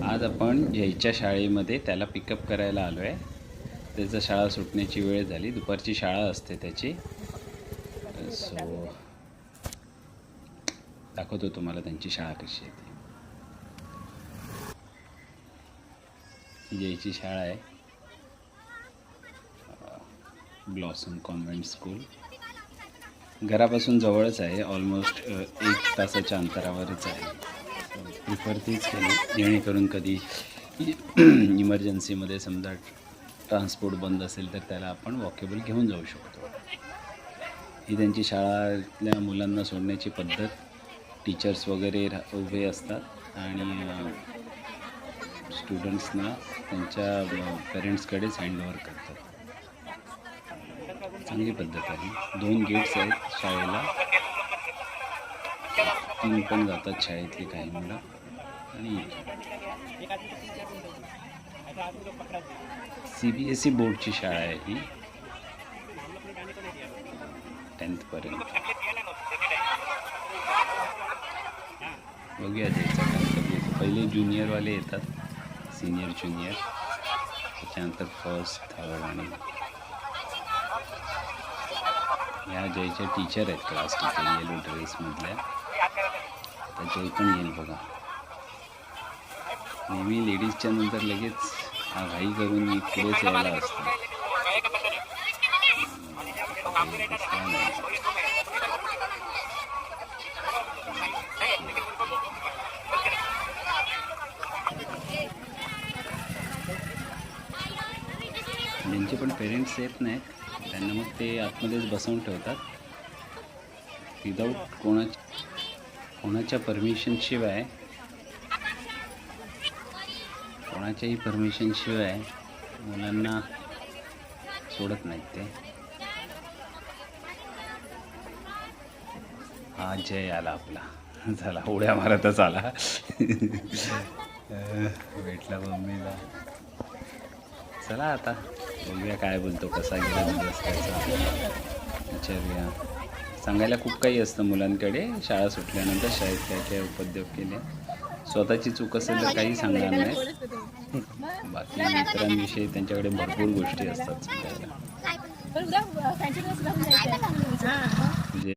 आज आपण जयच्या शाळेमध्ये त्याला पिकअप करायला आलो आहे. त्याचं शाळा सुटण्याची वेळ झाली, दुपारची शाळा असते त्याची. सो दाखवतो तुम्हाला त्यांची शाळा कशी आहे ती. जयची शाळा आहे, ब्लॉसम कॉन्व्हेंट स्कूल. घरापासून जवळच आहे, ऑलमोस्ट 1 तासाच्या अंतरावरच आहे. प्रिफर तीच केली जेणेकरून कधी इमर्जन्सीमध्ये समजा ट्रान्सपोर्ट बंद असेल तर त्याला आपण वॉकेबल घेऊन जाऊ शकतो. ही त्यांची शाळातल्या मुलांना सोडण्याची पद्धत. टीचर्स वगैरे उभे असतात आणि स्टुडंट्सना त्यांच्या पेरेंट्सकडेच हँडओव्हर करतात. चांगली पद्धत आहे. 2 गेट्स आहेत शाळेला, 3 पण जातात शाळेतली काही मुलं. आणि CBSE बोर्डची शाळा आहे ही, 10th पर्यंत. बघूया द्यायचं कधी. पहिले ज्युनियरवाले येतात, सिनियर ज्युनियर, त्याच्यानंतर फर्स्ट, थर्ड. आणि ह्या जयच्या टीचर आहेत, क्लास टीचर, येलो ड्रेसमधल्या. आता जय पण येईल बघा. नेहमी लेडीजच्या नंतर लगेच घाई करून मी पुढेच यायला असतं. ज्यांचे पण पेरेंट्स येत नाहीत त्यांना मग ते आतमध्येच बसवून ठेवतात विदाऊट कोणाच्या परमिशनशिवाय. कोणाच्याही परमिशनशिवाय मुलांना सोडत नाहीत ते. हा जय आला आपला, झाला उड्या मारतच आला. भेटला मम्मीला. चला आता बघूया काय बोलतो, कसा गेला दिवस त्याचा, विचारूया. सांगायला खूप काही असतं मुलांकडे. शाळा सुटल्यानंतर शाळेत काय काय उपद्योग केले. स्वतःची चूक असेल तर काही सांगणार नाही, बाकी मित्रांविषयी त्यांच्याकडे भरपूर गोष्टी असतात सांगायला.